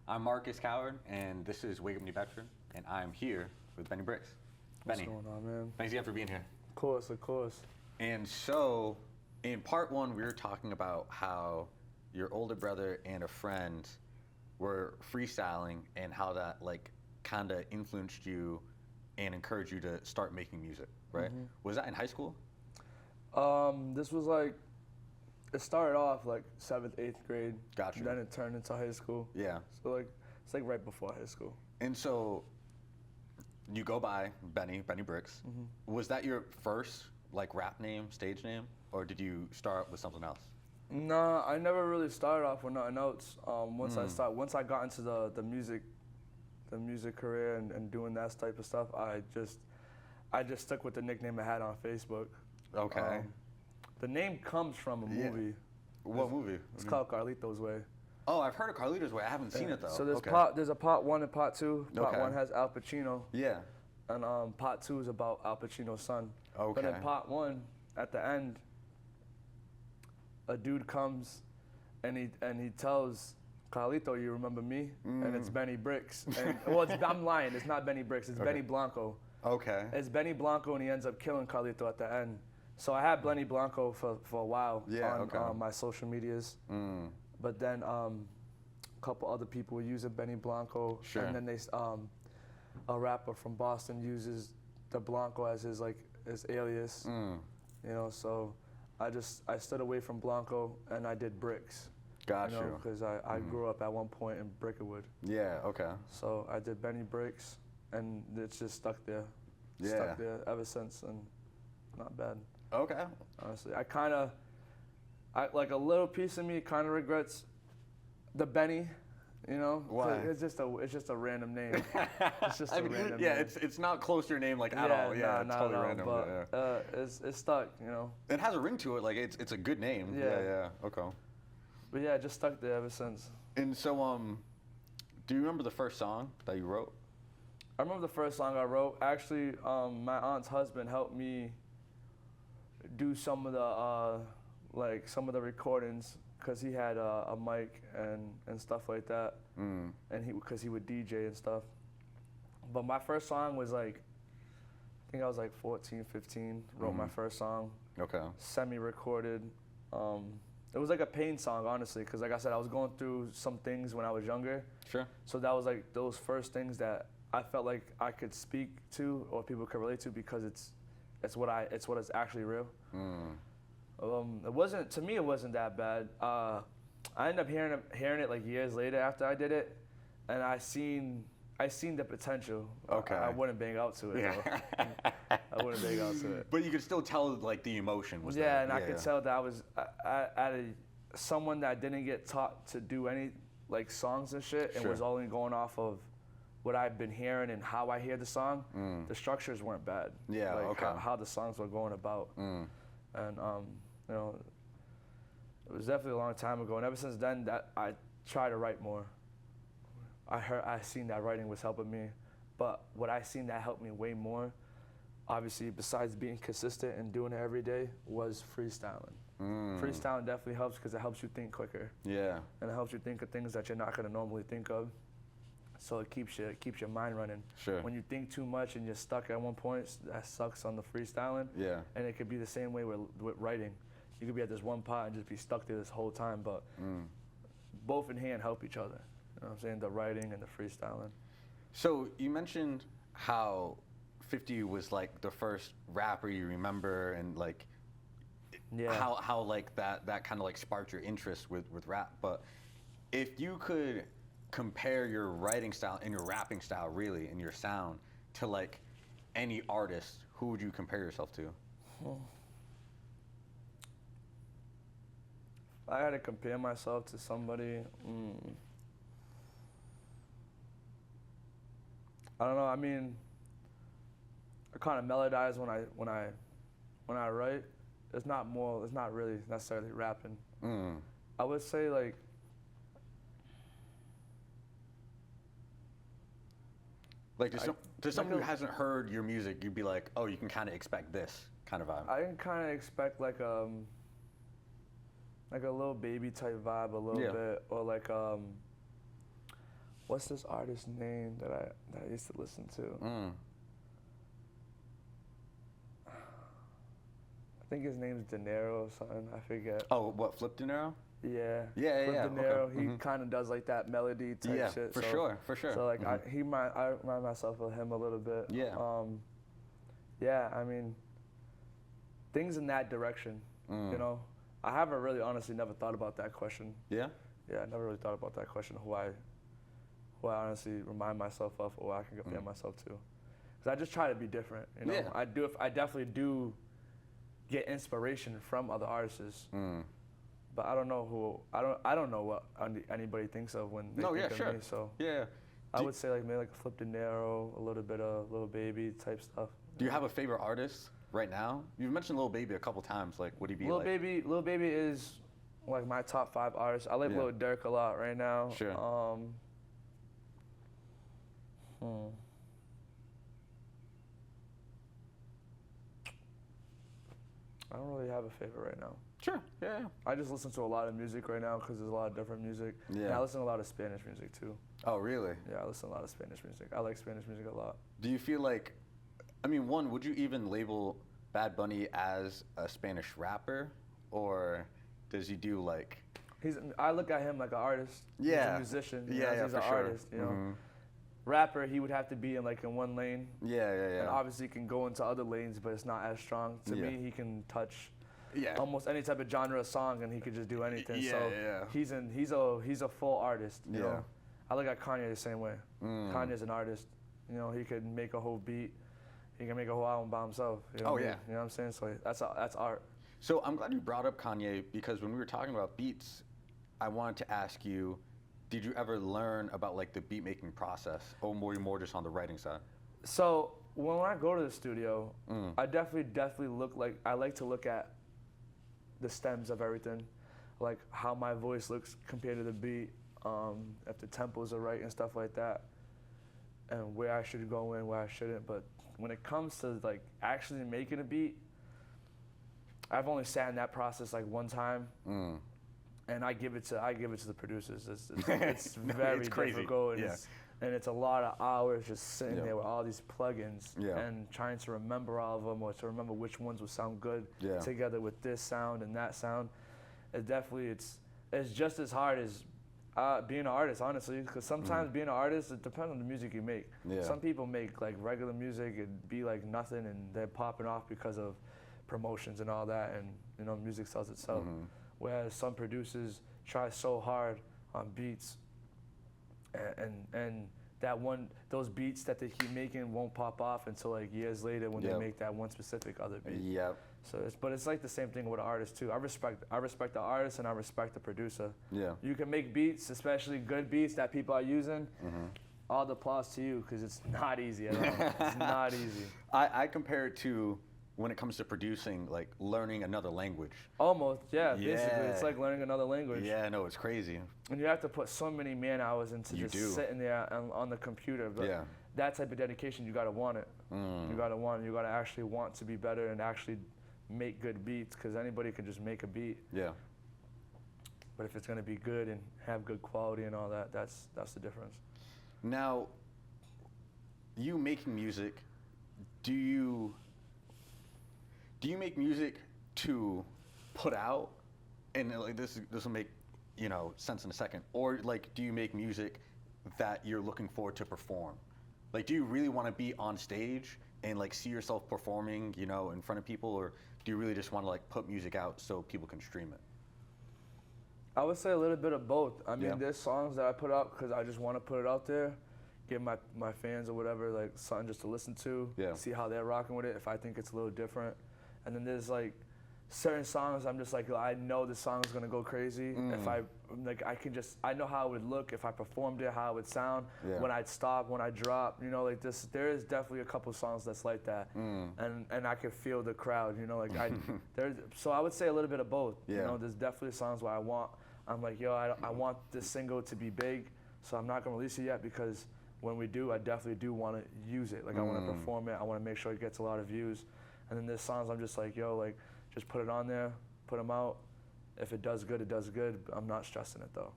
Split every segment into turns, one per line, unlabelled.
I'm Marcus Coward, and this is Wake Up New Bedford, and I'm here with Benny Brickz.
What's
Benny,
going on, man?
thanks again for being here.
Of course, of course.
And so, in part one, we were talking about how your older brother and a friend were freestyling and how that like kind of influenced you and encouraged you to start making music, right?
Mm-hmm.
Was that in high school?
This was like, it started off like 7th, 8th grade.
Gotcha.
Then it turned into high school.
Yeah.
So like, it's like right before high school.
And so, you go by Benny Brickz.
Mm-hmm.
Was that your first like rap name, stage name, or did you start with something else?
Nah, I never really started off with nothing else. Once I got into the music career and doing that type of stuff, I just stuck with the nickname I had on Facebook.
Okay.
The name comes from a movie.
What movie?
It's called Carlito's Way.
Oh, I've heard of Carlito's Way. I haven't seen it though.
So there's
okay.
there's a part 1 and part 2. Part
Okay.
1 has Al Pacino.
Yeah.
And part 2 is about Al Pacino's son.
Okay.
But in part 1, at the end, a dude comes and he tells Carlito, "You remember me?" And it's Benny Brickz. And well, I'm lying. It's not Benny Brickz. It's Benny Blanco.
Okay.
It's Benny Blanco, and he ends up killing Carlito at the end. So I had Benny Blanco for a while on my social medias. But then a couple other people were using Benny Blanco.
Sure.
And then a rapper from Boston uses the Blanco as his alias. You know, so I stood away from Blanco and I did Brickz.
Got you.
Because I grew up at one point in Brickerwood.
Yeah. Okay.
So I did Benny Brickz, and it's just stuck there.
Yeah.
Stuck there ever since, and not bad.
Okay.
Honestly, I like a little piece of me kind of regrets the Benny, you know.
Why?
It's just a random name. It's just a random
yeah,
name.
it's not close to your name like at all. Yeah, it's totally random.
But
yeah.
it's stuck, you know.
It has a ring to it. Like it's a good name.
Yeah.
Yeah. Okay.
But yeah, it just stuck there ever since.
And so do you remember the first song that you wrote?
I remember the first song I wrote. Actually, my aunt's husband helped me do some of the recordings because he had a mic and stuff like that, and because he would DJ and stuff. But my first song was like, I think I was like 14, 15. Wrote my first song.
Okay.
Semi-recorded. It was like a pain song, honestly, because like I said, I was going through some things when I was younger.
Sure.
So that was like those first things that I felt like I could speak to or people could relate to because it's what is actually real. It wasn't, to me, it wasn't that bad. I ended up hearing it like years later after I did it, and I seen the potential.
Okay.
I wouldn't bang out to it.
Yeah.
I wouldn't bang out to it.
But you could still tell like the emotion was there.
Yeah, and I could tell that I was someone that didn't get taught to do any like songs and shit, and
Sure.
was only going off of what I've been hearing and how I hear the song. The structures weren't bad.
Yeah,
like
okay.
how the songs were going about. And you know, it was definitely a long time ago, and ever since then, that I try to write more. I seen that writing was helping me, but what I seen that helped me way more, obviously besides being consistent and doing it every day, was freestyling. Freestyling definitely helps because it helps you think quicker.
Yeah.
And it helps you think of things that you're not going to normally think of. So it keeps your mind running.
Sure.
When you think too much and you're stuck at one point, that sucks on the freestyling.
Yeah.
And it could be the same way with writing. You could be at this one part and just be stuck there this whole time, but both in hand help each other. You know what I'm saying? The writing and the freestyling.
So you mentioned how 50 was like the first rapper you remember, and like how like that kind of like sparked your interest with rap. But if you could compare your writing style and your rapping style really and your sound to like any artist, who would you compare yourself to?
If I had to compare myself to somebody, I don't know. I mean, I kind of melodize when I write. It's not really necessarily rapping. I would say like
to someone who hasn't heard your music, you'd be like, oh, you can kind of expect this kind of vibe.
I can kind of expect like a Lil Baby type vibe a little bit, or like what's this artist's name that I used to listen to? I think his name's De Niro or something. I forget.
Oh, what, Flip De Niro?
Yeah.
Yeah,
Flip
yeah.
De Niro,
Okay.
he kind of does like that melody type shit.
For sure, for sure.
So like I remind myself of him a little bit.
Yeah.
Yeah, I mean, things in that direction. You know, I haven't really honestly never thought about that question.
Yeah.
Yeah, I never really thought about that question. Who I honestly remind myself of, or I can compare myself to. Because I just try to be different. You know,
Yeah.
I definitely do get inspiration from other artists. But I don't know I don't know what anybody thinks of when they think of me. So
yeah.
I would say like maybe like Flip De Niro, a little bit of Lil Baby type stuff.
Do you have a favorite artist right now? You've mentioned Lil Baby a couple times. Like, would he be
Lil Baby is like my top 5 artists. I like Lil Durk a lot right now.
Sure.
I don't really have a favorite right now.
Sure. Yeah.
I just listen to a lot of music right now because there's a lot of different music.
Yeah.
And I listen to a lot of Spanish music too.
Oh, really?
Yeah, I listen to a lot of Spanish music. I like Spanish music a lot.
Do you feel like, I mean, one, would you even label Bad Bunny as a Spanish rapper, or does he do like?
I look at him like an artist.
Yeah.
He's a musician.
Yeah,
he's an artist. You know, rapper he would have to be in one lane.
Yeah.
And obviously he can go into other lanes, but it's not as strong. To me, he can touch.
Yeah.
Almost any type of genre of song, and he could just do anything.
Yeah,
so
yeah.
he's a full artist. You know? I look at Kanye the same way. Kanye's an artist. You know, he could make a whole beat. He can make a whole album by himself. You know
You know
what I'm saying? So that's art.
So I'm glad you brought up Kanye, because when we were talking about beats, I wanted to ask you, did you ever learn about like the beat making process, or were you more just on the writing side?
So when I go to the studio, I definitely I like to look at the stems of everything, like how my voice looks compared to the beat, if the tempos are right and stuff like that, and where I should go in, where I shouldn't. But when it comes to like actually making a beat, I've only sat in that process like one time, and I give it to the producers. It's very difficult, and it's a lot of hours just sitting there with all these plugins and trying to remember all of them, or to remember which ones would sound good together with this sound and that sound. It's just as hard as being an artist, honestly, because sometimes being an artist, it depends on the music you make. Some people make like regular music and be like nothing, and they're popping off because of promotions and all that, and you know, music sells itself. Whereas some producers try so hard on beats, and those beats that they keep making won't pop off until like years later when they make that one specific other beat. So it's like the same thing with an artist too. I respect the artist, and I respect the producer. You can make beats, especially good beats that people are using. All the applause to you, because it's not easy at all. It's not easy.
I compare it to when it comes to producing, like learning another language.
Almost, basically. It's like learning another language.
Yeah, no, it's crazy.
And you have to put so many man hours into sitting there on the computer. But that type of dedication, you gotta want it. You gotta want it. You gotta actually want to be better and actually make good beats, because anybody can just make a beat. But if it's gonna be good and have good quality and all that, that's the difference.
Now, you making music, do you make music to put out, and like this will make sense in a second, or like do you make music that you're looking forward to perform? Like, do you really want to be on stage and like see yourself performing, in front of people, or do you really just want to like put music out so people can stream it?
I would say a little bit of both. I mean, there's songs that I put out because I just want to put it out there, give my fans or whatever like something just to listen to, see how they're rocking with it, if I think it's a little different. And then there's like certain songs I'm just like, I know this song is gonna go crazy. If I know how it would look if I performed it, how it would sound, when I'd stop, when I drop, like this. There is definitely a couple songs that's like that, and I could feel the crowd, so I would say a little bit of both. There's definitely songs where I'm like, I want this single to be big, so I'm not gonna release it yet, because when we do, I definitely do want to use it. Like I want to perform it. I want to make sure it gets a lot of views. And then there's songs I'm just like, just put it on there, put them out. If it does good, it does good. I'm not stressing it though,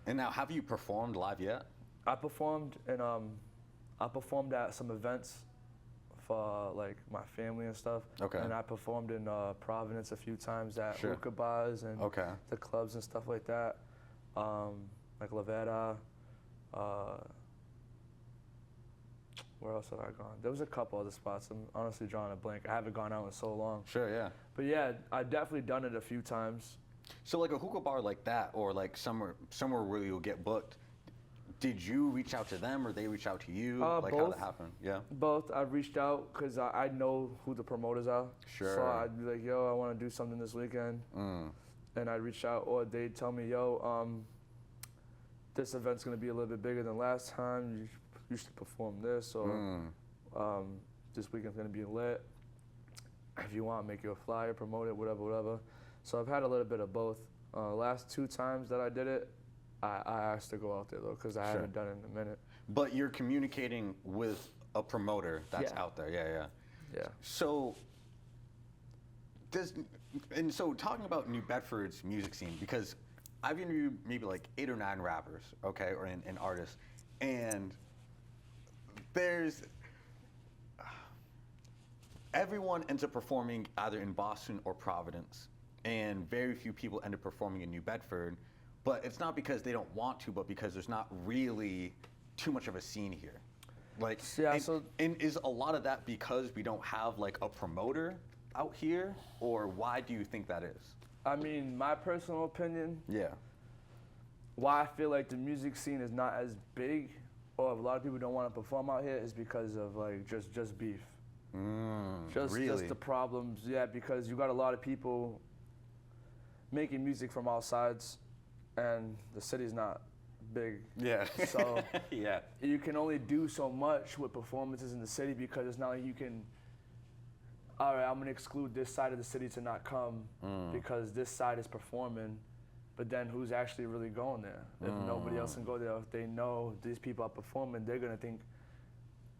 And now,
have you performed live yet?
I performed at some events for like my family and stuff.
Okay.
And I performed in Providence a few times at
Sure.
hookah bars and
Okay.
the clubs and stuff like that. Like Lavera. Where else have I gone? There was a couple other spots. I'm honestly drawing a blank. I haven't gone out in so long.
Sure, yeah.
But yeah, I've definitely done it a few times.
So like a hookah bar like that, or like somewhere where you'll get booked, did you reach out to them or they reach out to you? Like how
Both.
that happened? Yeah.
Both. I've reached out because I know who the promoters are.
Sure.
So I'd be like, yo, I want to do something this weekend. And I'd reach out, or they'd tell me, yo, this event's going to be a little bit bigger than last time. You should perform this, or this weekend's going to be lit. If you want, make you a flyer, promote it, whatever. So I've had a little bit of both. Last 2 times that I did it, I asked to go out there, though, because I haven't done it in a minute.
But you're communicating with a promoter that's out there. Yeah. So talking about New Bedford's music scene, because I've interviewed maybe like 8 or 9 rappers, okay, or and artists, and there's everyone ends up performing either in Boston or Providence, and very few people end up performing in New Bedford. But it's not because they don't want to, but because there's not really too much of a scene here. Like, and is a lot of that because we don't have like a promoter out here, or why do you think that is?
I mean, my personal opinion.
Yeah.
Why I feel like the music scene is not as big, or if a lot of people don't want to perform out here, is because of like just beef. Just the problems. Yeah, because you got a lot of people making music from all sides, and the city's not big.
Yeah.
So
yeah,
you can only do so much with performances in the city, because it's not like you can, all right, I'm gonna exclude this side of the city to not come because this side is performing, but then who's actually really going there? If nobody else can go there, if they know these people are performing, they're gonna think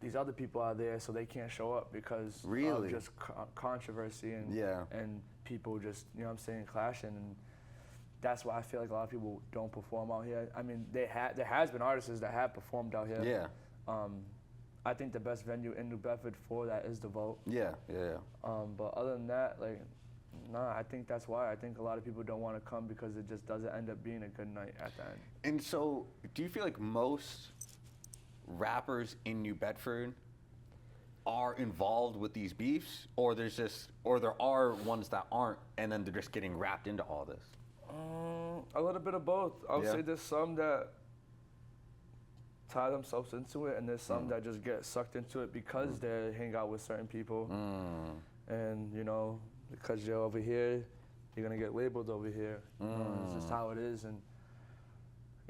these other people are there, so they can't show up because of just controversy and people just, you know what I'm saying, clashing. And that's why I feel like a lot of people don't perform out here. I mean, there has been artists that have performed out here.
Yeah.
I think the best venue in New Bedford for that is the Vault.
Yeah.
But other than that, like, nah, I think that's why. I think a lot of people don't want to come because it just doesn't end up being a good night at the end.
And so, do you feel like most rappers in New Bedford are involved with these beefs, or there are ones that aren't, and then they're just getting wrapped into all this?
A little bit of both. I would
Yeah.
say there's some that tie themselves into it, and there's some that just get sucked into it because they hang out with certain people. And, you know, because you're over here, you're going to get labeled over here. You know, it's just how it is. And,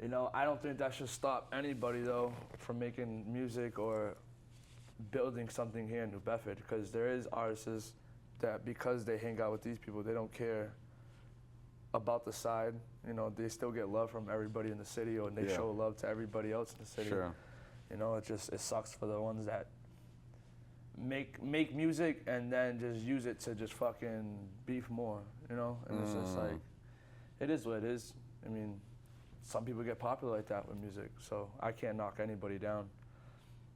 you know, I don't think that should stop anybody, though, from making music or building something here in New Bedford, because there is artists that, because they hang out with these people, they don't care about the side. You know, they still get love from everybody in the city, or they show love to everybody else in the city.
Sure.
You know, it sucks for the ones that make music and then just use it to just fucking beef more, you know? And it's just like, it is what it is. I mean, some people get popular like that with music, so I can't knock anybody down.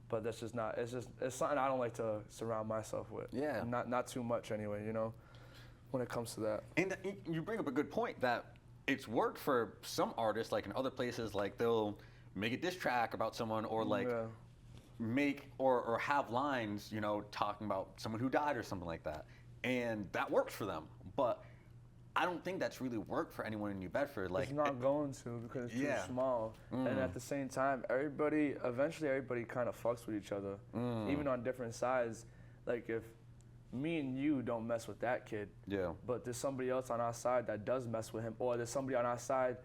But that's just not, it's something I don't like to surround myself with.
Yeah.
Not too much anyway, you know, when it comes to that.
And you bring up a good point that it's worked for some artists, like in other places, like they'll make a diss track about someone, or like make or have lines, you know, talking about someone who died or something like that. And that works for them. But I don't think that's really worked for anyone in New Bedford. Like,
it's not going to, because it's too small. And at the same time, eventually everybody kind of fucks with each other, even on different sides. Like, if me and you don't mess with that kid, but there's somebody else on our side that does mess with him, or there's somebody on our side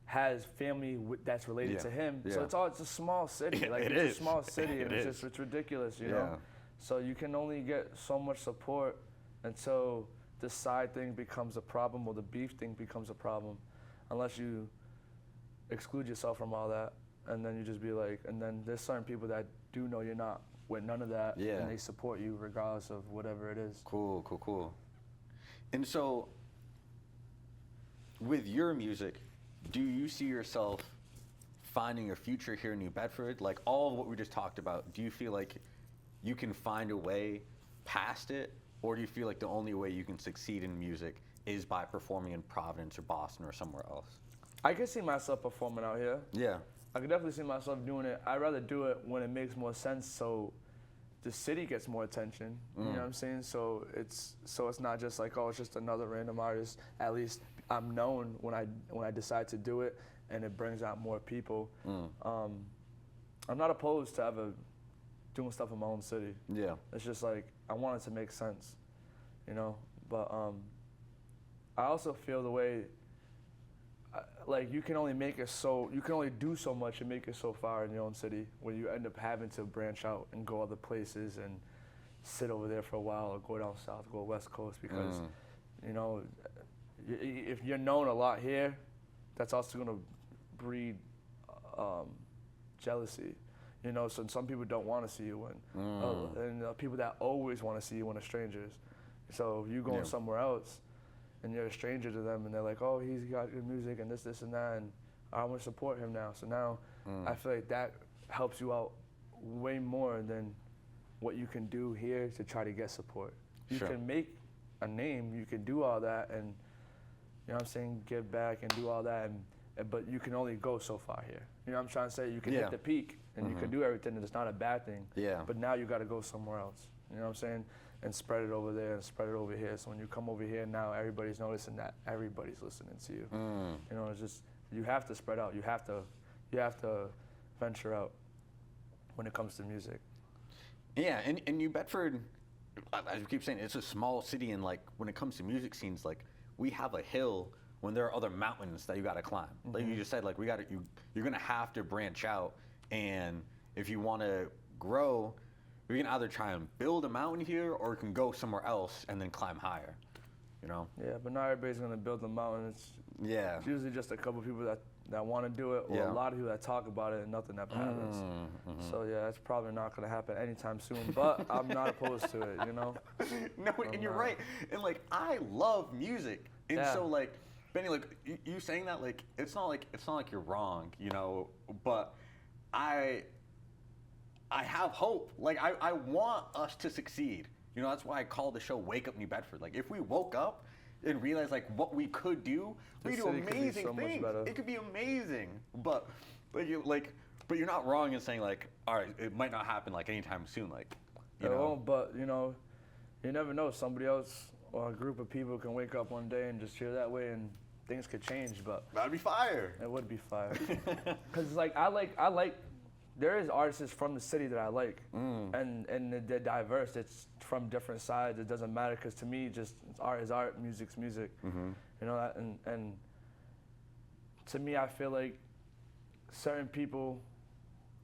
has family that's related to him. So it's a small city. Like, it's a small city, and it's ridiculous, you know? So you can only get so much support until the side thing becomes a problem, or the beef thing becomes a problem, unless you exclude yourself from all that, and then you just be like, and then there's certain people that do know you're not with none of that, and they support you regardless of whatever it is.
Cool. And so, with your music, do you see yourself finding your future here in New Bedford? Like all of what we just talked about, do you feel like you can find a way past it? Or do you feel like the only way you can succeed in music is by performing in Providence or Boston or somewhere else?
I can see myself performing out here.
Yeah.
I could definitely see myself doing it. I'd rather do it when it makes more sense, so the city gets more attention. You know what I'm saying? So it's not just like, oh, it's just another random artist. At least I'm known when I decide to do it, and it brings out more people. I'm not opposed to ever doing stuff in my own city.
Yeah.
It's just like I want it to make sense, you know. But I also feel the way. Like you can only do so much and make it so far in your own city when you end up having to branch out and go other places and sit over there for a while or go down south, go west coast because, you know, if you're known a lot here, that's also gonna breed jealousy, you know. So some people don't want to see you win, and people that always want to see you win are strangers. So if you going somewhere else, and you're a stranger to them, and they're like, oh, he's got good music and this and that, and I want to support him now. So now I feel like that helps you out way more than what you can do here to try to get support. You can make a name, you can do all that, and you know what I'm saying, give back and do all that, but you can only go so far here. You know what I'm trying to say? You can hit the peak, and you can do everything, and it's not a bad thing. Yeah. But now you got to go somewhere else. You know what I'm saying? And spread it over there and spread it over here. So when you come over here now, everybody's noticing that. Everybody's listening to you. You know, it's just, you have to spread out. You have to venture out when it comes to music.
Yeah, and New Bedford, as you keep saying, it's a small city, and like when it comes to music scenes, like we have a hill when there are other mountains that you got to climb. Like you just said, like you're gonna have to branch out, and if you want to grow, we can either try and build a mountain here, or we can go somewhere else and then climb higher, you know?
Yeah, but not everybody's gonna build a mountain. It's usually just a couple people that want to do it, or a lot of people that talk about it and nothing that happens. So yeah, it's probably not gonna happen anytime soon, but I'm not opposed to it, you know?
No, and you're right. And like, I love music. And so like, Benny, like you saying that, like, it's not like you're wrong, you know, but I have hope. Like, I want us to succeed. You know, that's why I call the show Wake Up New Bedford. Like, if we woke up and realized, like, what we could do, we do amazing things. It could be amazing. But you're not wrong in saying, like, all right, it might not happen, like, anytime soon. Like, you know.
Won't, but, you know, you never know. Somebody else or a group of people can wake up one day and just feel that way, and things could change. But
that'd be fire.
It would be fire. Because, like, I like. There is artists from the city that I like, and they're diverse. It's from different sides. It doesn't matter, because to me, just art is art, music's music. You know that, and to me, I feel like certain people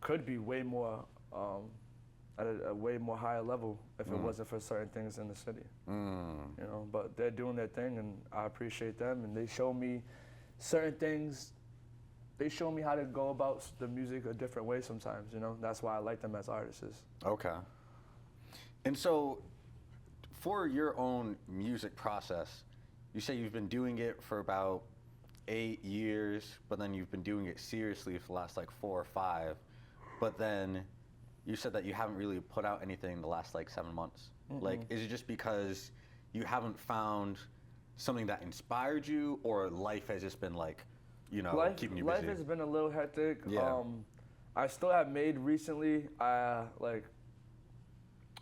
could be way more at a way more higher level if it wasn't for certain things in the city. You know, but they're doing their thing, and I appreciate them, and they show me certain things. They show me how to go about the music a different way sometimes, you know? That's why I like them as artists.
Okay. And so, for your own music process, you say you've been doing it for about 8 years, but then you've been doing it seriously for the last like 4 or 5. But then you said that you haven't really put out anything in the last like 7 months. Like, is it just because you haven't found something that inspired you, or life has just been like, you know, keeping you busy?
Life has been a little hectic.
Yeah.
I still have made recently. Like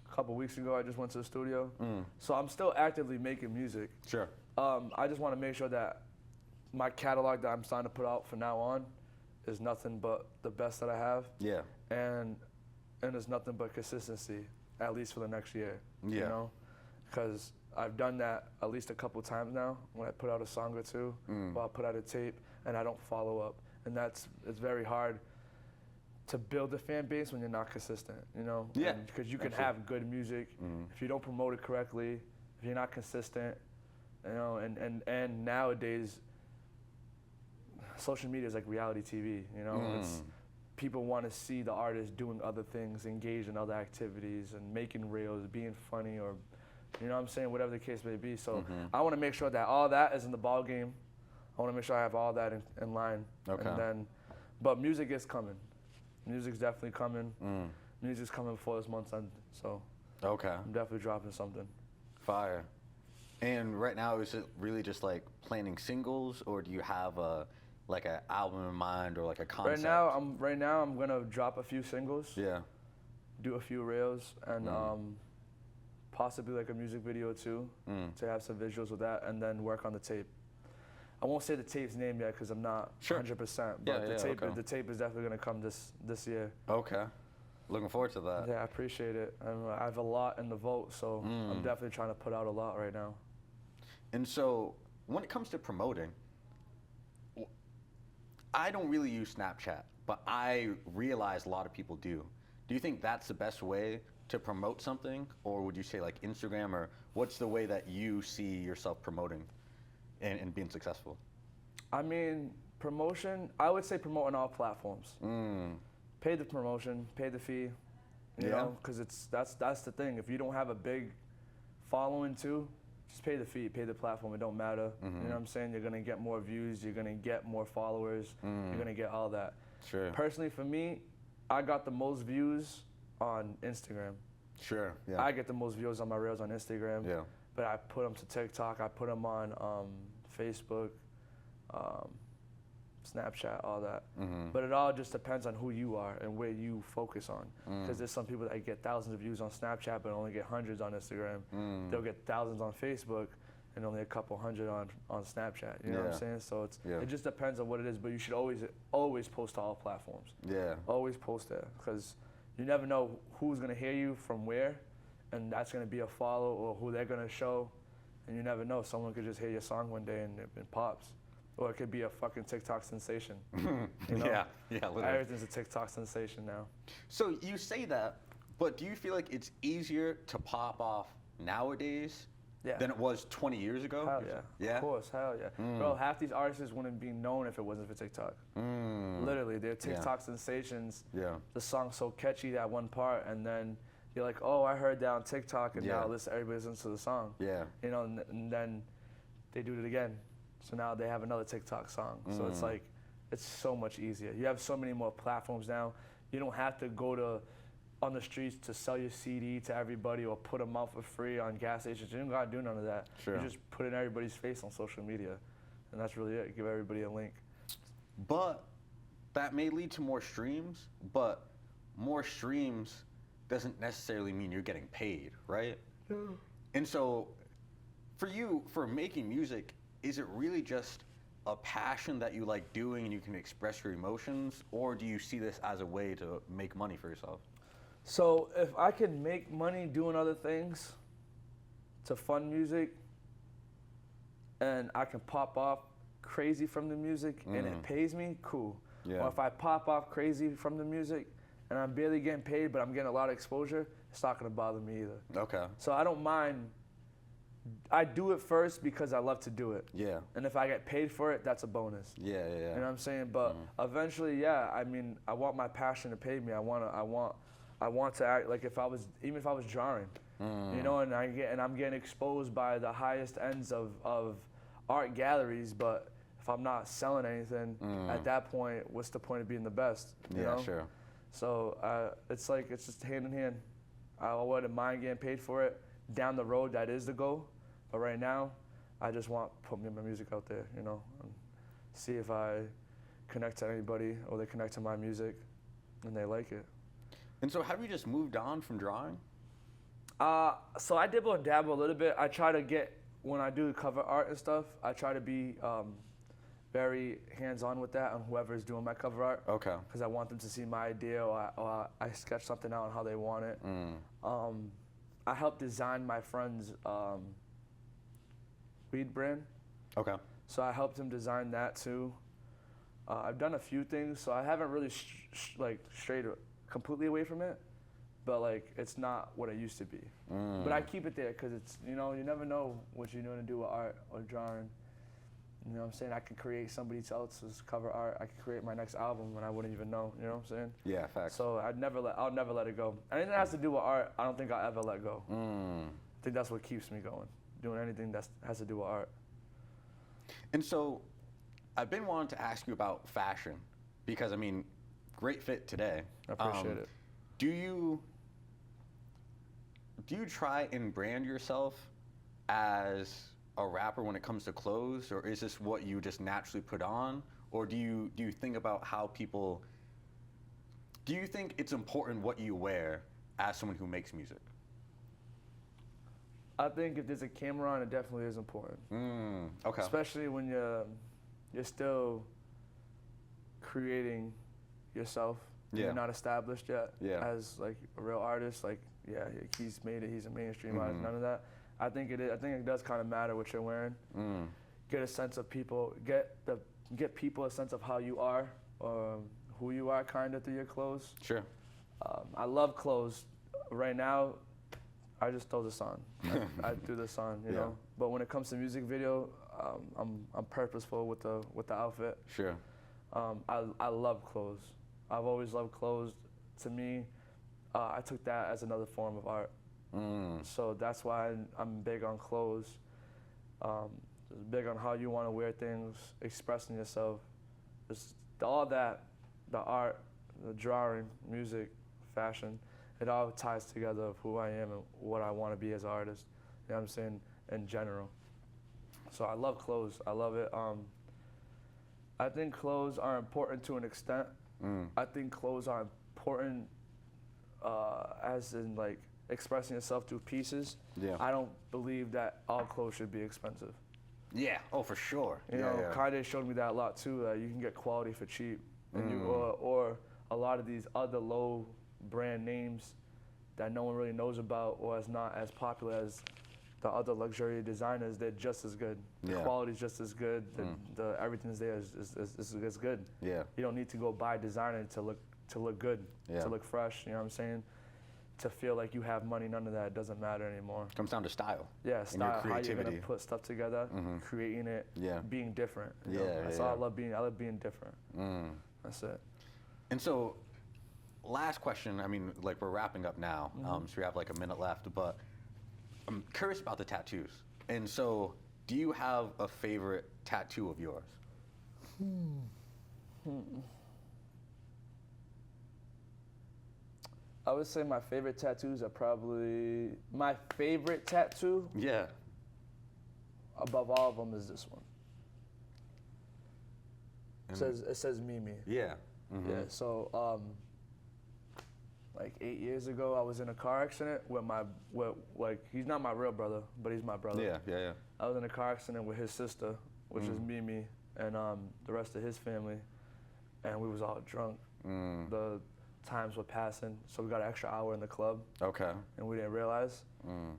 a couple weeks ago, I just went to the studio. So I'm still actively making music.
Sure.
I just want to make sure that my catalog that I'm starting to put out from now on is nothing but the best that I have.
Yeah.
And it's nothing but consistency, at least for the next year.
Yeah.
You know, because I've done that at least a couple times now. When I put out a song or two, or I put out a tape, and I don't follow up, and it's very hard to build a fan base when you're not consistent, you know?
Yeah.
Because you can have good music, if you don't promote it correctly, if you're not consistent, you know, and nowadays, social media is like reality TV, you know? It's, people want to see the artist doing other things, engaged in other activities, and making reels, being funny, or, you know what I'm saying, whatever the case may be. So I want to make sure that all that is in the ball game. I want to make sure I have all that in line.
Okay.
And then But music is coming. Music's definitely coming. Music's coming before this month's end, so
Okay.
I'm definitely dropping something.
Fire. And right now, is it really just like planning singles, or do you have a like an album in mind or like a concept?
Right now I'm gonna drop a few singles.
Yeah.
Do a few reels and possibly like a music video too to have some visuals with that, and then work on the tape. I won't say the tape's name yet because I'm not 100%, but the tape is definitely gonna come this year.
Okay. Looking forward to that.
Yeah, I appreciate it. I have a lot in the vote, so I'm definitely trying to put out a lot right now.
And so, when it comes to promoting, I don't really use Snapchat, but I realize a lot of people do. Do you think that's the best way to promote something, or would you say like Instagram, or what's the way that you see yourself promoting and being successful?
I mean, promotion, I would say promote on all platforms. Pay the promotion, pay the fee, you know, because that's the thing. If you don't have a big following too, just pay the fee, pay the platform. It don't matter. You know what I'm saying? You're gonna get more views. You're gonna get more followers. You're gonna get all that.
Sure.
Personally, for me, I got the most views on Instagram.
Sure. Yeah.
I get the most views on my reels on Instagram.
Yeah.
But I put them to TikTok. I put them on Facebook, Snapchat, all that. But it all just depends on who you are and where you focus on. Because there's some people that get thousands of views on Snapchat but only get hundreds on Instagram. They'll get thousands on Facebook and only a couple hundred on Snapchat. You know what I'm saying? So it just depends on what it is. But you should always post to all platforms.
Yeah.
Always post there, because you never know who's gonna hear you from where, and that's gonna be a follow or who they're gonna show, and you never know. Someone could just hear your song one day and it pops. Or it could be a fucking TikTok sensation. You know?
Yeah, literally.
Everything's a TikTok sensation now.
So you say that, but do you feel like it's easier to pop off nowadays than it was 20 years ago?
Hell yeah.
Yeah?
Of course, hell yeah. Bro, half these artists wouldn't be known if it wasn't for TikTok. Literally, they're TikTok sensations.
Yeah.
The song's so catchy, that one part, and then you're like, oh, I heard that on TikTok, and now everybody listens to the song.
Yeah.
You know, and then they do it again. So now they have another TikTok song. So it's like, it's so much easier. You have so many more platforms now. You don't have to go on the streets to sell your CD to everybody or put them out for free on gas stations. You don't gotta do none of that.
Sure.
You just put in everybody's face on social media, and that's really it. Give everybody a link.
But that may lead to more streams, but more streams doesn't necessarily mean you're getting paid, right?
Yeah.
And so for you, for making music, is it really just a passion that you like doing and you can express your emotions, or do you see this as a way to make money for yourself?
So if I can make money doing other things to fund music, and I can pop off crazy from the music and it pays me, cool.
Yeah.
Or if I pop off crazy from the music and I'm barely getting paid but I'm getting a lot of exposure, it's not gonna bother me either.
Okay.
So I don't mind. I do it first because I love to do it.
Yeah.
And if I get paid for it, that's a bonus.
Yeah.
You know what I'm saying? But eventually, I mean, I want my passion to pay me. I want to act like even if I was drawing, you know, and I'm getting exposed by the highest ends of art galleries, but if I'm not selling anything, at that point, what's the point of being the best? You know?
Sure.
So it's just hand in hand. I wouldn't mind getting paid for it. Down the road, that is the goal. But right now, I just want to put my music out there, you know, and see if I connect to anybody or they connect to my music and they like it.
And so have you just moved on from drawing?
So I dibble and dabble a little bit. I try to when I do cover art and stuff, I try to be very hands-on with that on whoever's doing my cover art.
Okay.
Because I want them to see my idea, or I sketch something out on how they want it. I helped design my friend's weed brand.
Okay.
So I helped him design that too. I've done a few things, so I haven't really strayed completely away from it, but like it's not what it used to be. But I keep it there because it's, you know, you never know what you're going to do with art or drawing. You know what I'm saying? I could create somebody else's cover art. I could create my next album and I wouldn't even know. You know what I'm saying? Yeah,
facts.
So I'll never let it go. Anything that has to do with art, I don't think I'll ever let go. I think that's what keeps me going. Doing anything that has to do with art.
And so I've been wanting to ask you about fashion. because I mean, great fit today.
I appreciate it.
Do you try and brand yourself as a rapper when it comes to clothes, or is this what you just naturally put on, or do you think about how people? Do you think it's important what you wear as someone who makes music?
I think if there's a camera on, it definitely is important.
Okay.
Especially when you're still creating yourself.
Yeah.
You're not established yet
as
like a real artist. Like, he's made it. He's a mainstream artist. None of that. I think it is. I think it does kind of matter what you're wearing. Get a sense of people. Get people a sense of how you are, who you are, kind of through your clothes.
Sure.
I love clothes. Right now, I just throw this on. I threw this on, you know. But when it comes to music video, I'm purposeful with the outfit.
Sure.
I love clothes. I've always loved clothes. To me, I took that as another form of art. So that's why I'm big on clothes. Big on how you want to wear things, expressing yourself. Just all that, the art, the drawing, music, fashion, it all ties together of who I am and what I want to be as an artist. You know what I'm saying? In general. So I love clothes. I love it. I think clothes are important to an extent. I think clothes are important as in like expressing yourself through pieces.
Yeah.
I don't believe that all clothes should be expensive.
Yeah. Oh, for sure.
You know, Kanye showed me that a lot too. That you can get quality for cheap, and or a lot of these other low brand names that no one really knows about or is not as popular as the other luxury designers. They're just as good. The quality's just as good. The everything's there is good.
Yeah.
You don't need to go buy designer to look good, to look fresh. You know what I'm saying? To feel like you have money, none of that doesn't matter anymore.
Comes down to style.
Yeah, style,
and your
how you're gonna
creativity.
put stuff together, creating it, being different. You know? That's all I love being. I love being different. That's it.
And so, last question. I mean, like we're wrapping up now, so we have like a minute left. But I'm curious about the tattoos. And so, do you have a favorite tattoo of yours?
I would say my favorite tattoos are probably my favorite tattoo.
Yeah.
Above all of them is this one. It says Mimi.
Yeah.
Yeah. So like 8 years ago, I was in a car accident with like he's not my real brother, but he's my brother.
Yeah.
I was in a car accident with his sister, which is Mimi, and the rest of his family, and we was all drunk. The times were passing, so we got an extra hour in the club.
Okay.
And we didn't realize.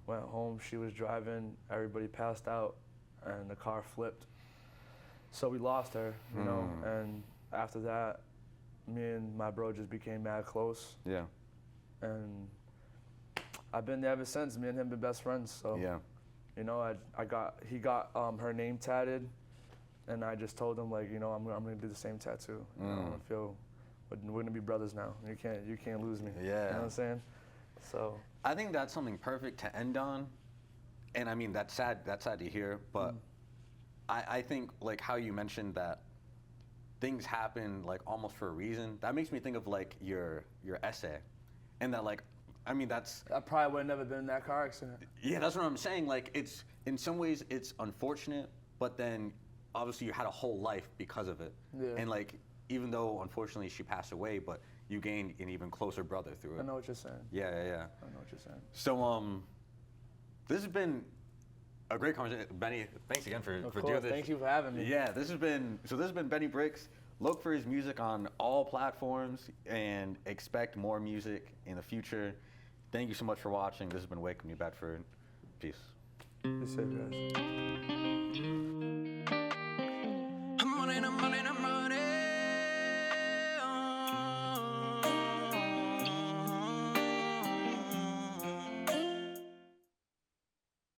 Went home, she was driving, everybody passed out, and the car flipped. So we lost her, you know, and after that, me and my bro just became mad close.
Yeah.
And I've been there ever since. Me and him been best friends, so.
Yeah.
You know, he got her name tatted, and I just told him, like, you know, I'm gonna do the same tattoo. You know, I feel, we're gonna be brothers now. You can't lose me.
Yeah.
You know what I'm saying? So.
I think that's something perfect to end on, and I mean that's sad to hear, but I think like how you mentioned that things happen like almost for a reason. That makes me think of like your essay, and that like I mean that's.
I probably would have never been in that car accident.
Yeah, that's what I'm saying. Like it's in some ways it's unfortunate, but then obviously you had a whole life because of it.
Yeah.
And like even though unfortunately she passed away, but you gained an even closer brother through it.
I know what you're saying.
Yeah.
I know what you're saying.
So this has been a great conversation. Benny, thanks again for doing this.
Thank you for having me.
Yeah, this has been Benny Brickz. Look for his music on all platforms and expect more music in the future. Thank you so much for watching. This has been Wake Up New Bedford. Peace.
Be safe, guys.